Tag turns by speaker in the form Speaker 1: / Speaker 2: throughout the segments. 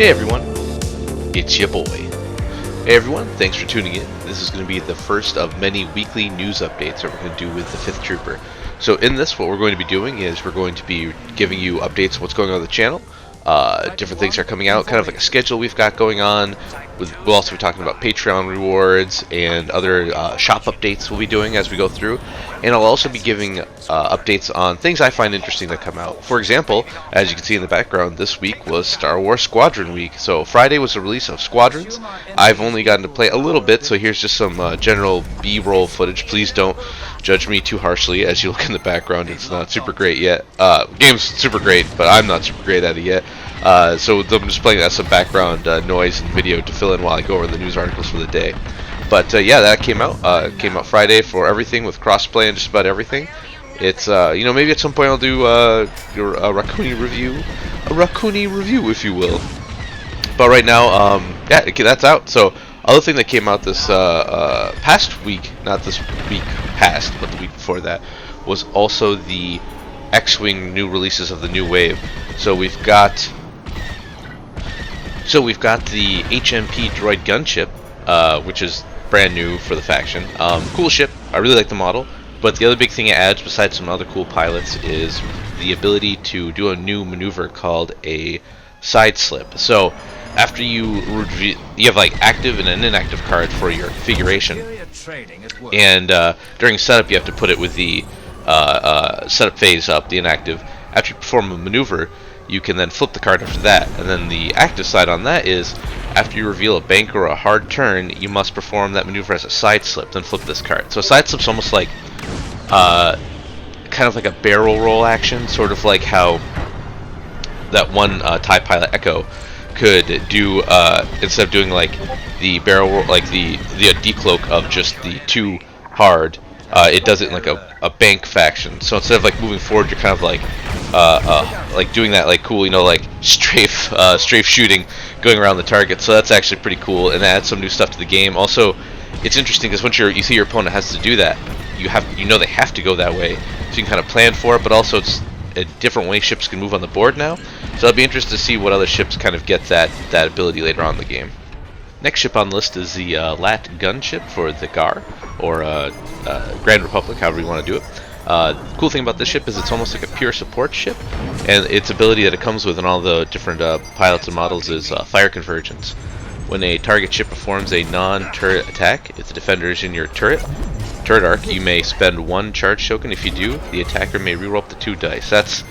Speaker 1: Hey everyone, it's your boy. Hey everyone, thanks for tuning in. This is going to be the first of many weekly news updates that we're going to do with the 5th Trooper. So in this, what we're going to be doing is we're going to be giving you updates of what's going on the channel. Different things are coming out, kind of like a schedule we've got going on. We'll also be talking about Patreon rewards and other shop updates we'll be doing as we go through. And I'll also be giving updates on things I find interesting that come out. For example, as you can see in the background, this week was Star Wars Squadron week. So Friday was the release of Squadrons. I've only gotten to play a little bit, so here's just some general B-roll footage. Please don't judge me too harshly. As you look in the background, it's not super great yet. Game's super great, but I'm not super great at it yet. So I'm just playing that some background noise and video to fill in while I go over the news articles for the day. But yeah, that came out. Came out Friday for everything with crossplay and just about everything. It's maybe at some point I'll do a Raccoony review, if you will. But right now, yeah, that's out. So other thing that came out this past week, not this week past, but the week before that, was also the XWing new releases of the new wave. So we've got the HMP Droid gunship, which is brand new for the faction. Cool ship. I really like the model. But the other big thing it adds, besides some other cool pilots, is the ability to do a new maneuver called a side slip. So after you have like active and an inactive card for your configuration, and during setup you have to put it with the setup phase up, the inactive. After you perform a maneuver, you can then flip the card after that, and then the active side on that is after you reveal a bank or a hard turn, you must perform that maneuver as a side slip, then flip this card. So a side slip's almost like kind of like a barrel roll action, sort of like how that one TIE Pilot Echo could do instead of doing like the barrel roll, like the decloak of just the two hard. It does it in like a bank faction. So instead of like moving forward, you're kind of like doing that like cool, like strafe shooting, going around the target. So that's actually pretty cool, and that adds some new stuff to the game. Also, it's interesting because once you see your opponent has to do that, they have to go that way, so you can kind of plan for it. But also, it's a different way ships can move on the board now. So I'll be interested to see what other ships kind of get that ability later on in the game. Next ship on the list is the Lat Gun ship for the GAR, or Grand Republic, however you want to do it. The cool thing about this ship is it's almost like a pure support ship, and its ability that it comes with in all the different pilots and models is fire convergence. When a target ship performs a non-turret attack, if the defender is in your turret arc, you may spend 1 charge token. If you do, the attacker may reroll up to 2 dice. That's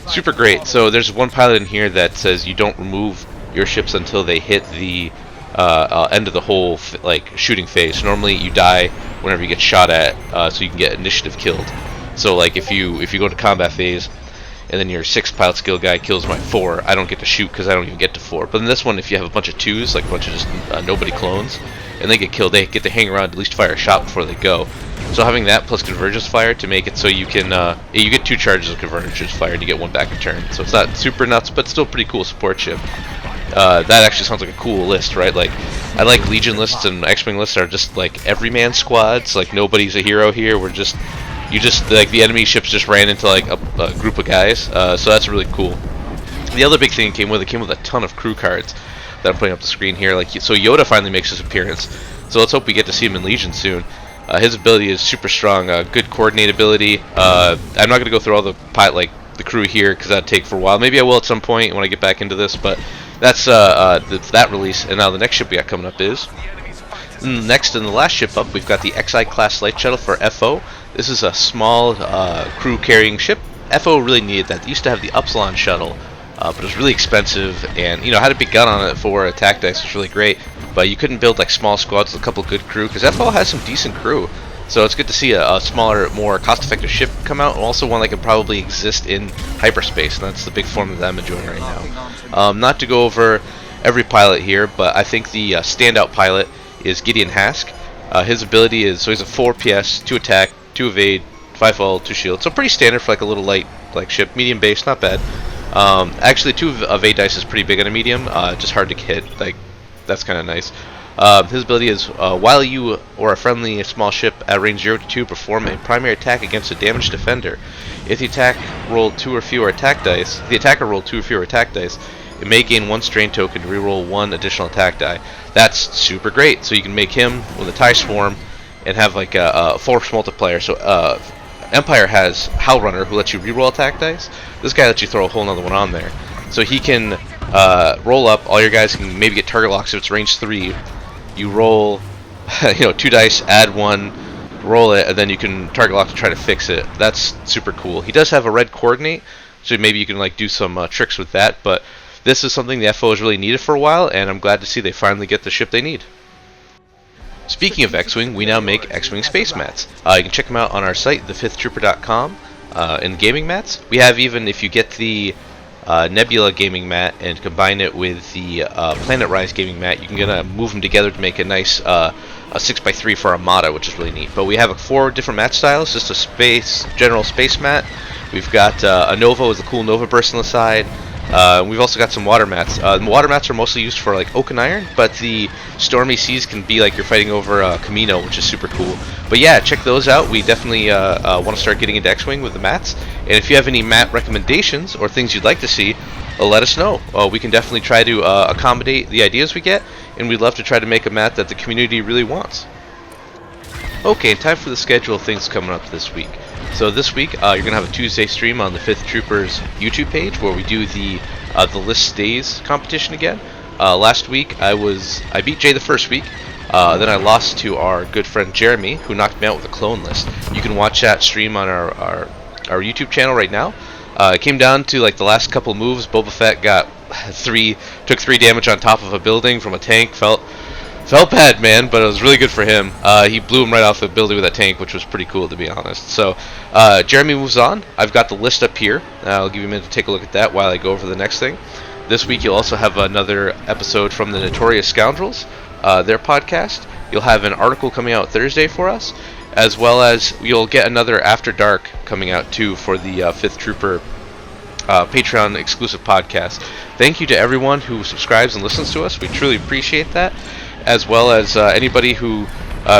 Speaker 1: super great. So there's one pilot in here that says you don't remove your ships until they hit the end of the whole shooting phase. Normally you die whenever you get shot at, so you can get initiative killed. So like if you go into combat phase and then your 6th pilot skill guy kills my 4, I don't get to shoot because I don't even get to 4. But in this one, if you have a bunch of 2s, like a bunch of just nobody clones, and they get killed, they get to hang around, at least fire a shot before they go. So having that plus convergence fire to make it so you can you get 2 charges of convergence fire and you get 1 back in turn. So it's not super nuts, but still pretty cool support ship. That actually sounds like a cool list, right? Like, I like Legion lists and X-Wing lists are just like everyman squads. Like, nobody's a hero here. Like the enemy ships just ran into like a group of guys. So that's really cool. The other big thing it came with a ton of crew cards that I'm putting up the screen here. Like, so Yoda finally makes his appearance. So let's hope we get to see him in Legion soon. His ability is super strong. Good coordinate ability. I'm not gonna go through all the the crew here because that'd take for a while. Maybe I will at some point when I get back into this, but that's that release. And now the next ship we got coming up is next, and the last ship up, we've got the XI class light shuttle for FO. This is a small crew carrying ship. FO really needed that. They used to have the Upsilon shuttle, but it was really expensive, and had a big gun on it for attack dice, which was really great. But you couldn't build like small squads with a couple good crew because FO has some decent crew. So it's good to see a smaller, more cost-effective ship come out, and also one that can probably exist in hyperspace, and that's the big form that I'm enjoying right now. Not to go over every pilot here, but I think the standout pilot is Gideon Hask. His ability is, so he's a 4 PS, 2 attack, 2 evade, 5 fall, 2 shield. So pretty standard for like a little light ship, medium base, not bad. Actually 2 evade dice is pretty big on a medium, just hard to hit. Like, that's kind of nice. His ability is, while you or a friendly small ship at range 0 to 2 perform a primary attack against a damaged defender, if the attacker rolled 2 or fewer attack dice, it may gain 1 strain token to reroll 1 additional attack die. That's super great. So you can make him with a TIE Swarm and have like a force multiplier. So Empire has Howl Runner, who lets you reroll attack dice. This guy lets you throw a whole nother one on there. So he can roll up. All your guys can maybe get target locks if it's range 3. You roll, 2 dice, add 1, roll it, and then you can target lock to try to fix it. That's super cool. He does have a red coordinate, so maybe you can like do some tricks with that. But this is something the FO has really needed for a while, and I'm glad to see they finally get the ship they need. Speaking of X-Wing, we now make X-Wing Space Mats. You can check them out on our site, thefifthtrooper.com, in gaming mats. We have even, if you get the Nebula gaming mat and combine it with the Planet Rise gaming mat, you can gonna move them together to make a nice a 6x3 for Armada, which is really neat. But we have 4 different mat styles. Just a general space mat. We've got a Nova with a cool Nova burst on the side. We've also got some water mats. The water mats are mostly used for like oak and iron, but the stormy seas can be like you're fighting over Camino, which is super cool. But yeah, check those out. We definitely want to start getting into X-Wing with the mats. And if you have any mat recommendations or things you'd like to see, let us know. We can definitely try to accommodate the ideas we get, and we'd love to try to make a mat that the community really wants. Okay, time for the schedule of things coming up this week. So this week, you're going to have a Tuesday stream on the 5th Troopers YouTube page where we do the list stays competition again. Last week, I beat Jay the first week. Then I lost to our good friend Jeremy, who knocked me out with a clone list. You can watch that stream on our YouTube channel right now. It came down to like the last couple moves. Boba Fett took 3 damage on top of a building from a tank. Felt bad, man, but it was really good for him. He blew him right off the building with that tank, which was pretty cool, to be honest. So, Jeremy moves on. I've got the list up here. I'll give you a minute to take a look at that while I go over the next thing. This week, you'll also have another episode from the Notorious Scoundrels, their podcast. You'll have an article coming out Thursday for us, as well as you'll get another After Dark coming out, too, for the 5th Trooper Patreon exclusive podcast. Thank you to everyone who subscribes and listens to us. We truly appreciate that. As well as anybody who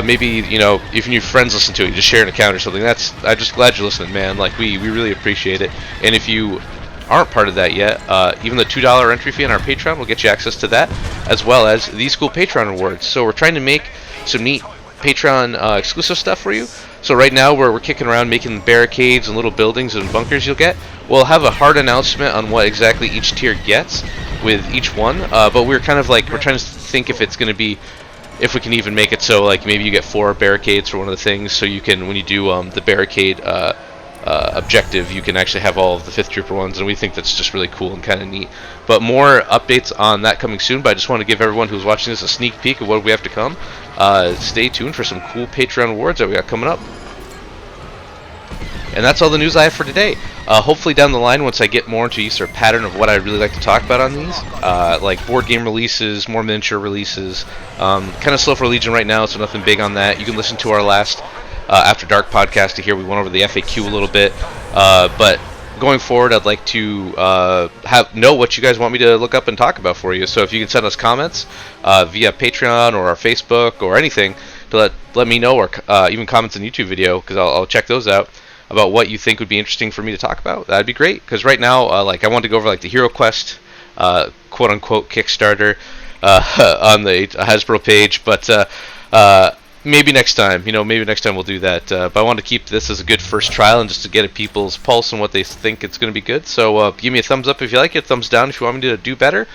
Speaker 1: maybe, if your friends listen to it, you just share an account or something. I'm just glad you're listening, man. Like, we really appreciate it. And if you aren't part of that yet, even the $2 entry fee on our Patreon will get you access to that, as well as these cool Patreon rewards. So we're trying to make some neat Patreon exclusive stuff for you. So right now we're kicking around making barricades and little buildings and bunkers you'll get. We'll have a hard announcement on what exactly each tier gets with each one, but we're kind of like, we're trying to think if it's going to be, if we can even make it so like maybe you get 4 barricades for one of the things, so you can, when you do the barricade objective, you can actually have all of the 5th Trooper ones, and we think that's just really cool and kind of neat. But more updates on that coming soon, but I just want to give everyone who's watching this a sneak peek of what we have to come. Stay tuned for some cool Patreon awards that we got coming up. And that's all the news I have for today. Hopefully down the line, once I get more into a sort of pattern of what I really like to talk about on these, like board game releases, more miniature releases, kind of slow for Legion right now, so nothing big on that. You can listen to our last After Dark podcast to hear we went over the FAQ a little bit, but going forward, I'd like to know what you guys want me to look up and talk about for you. So if you can send us comments via Patreon or our Facebook or anything to let me know, or even comments in the YouTube video, because I'll check those out, about what you think would be interesting for me to talk about. That'd be great, because right now, like, I want to go over like the Hero Quest, quote-unquote Kickstarter on the Hasbro page, but maybe next time, maybe next time we'll do that. But I want to keep this as a good first trial and just to get at people's pulse and what they think it's going to be good. So give me a thumbs up if you like it, thumbs down if you want me to do better.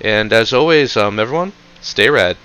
Speaker 1: And as always, everyone, stay rad.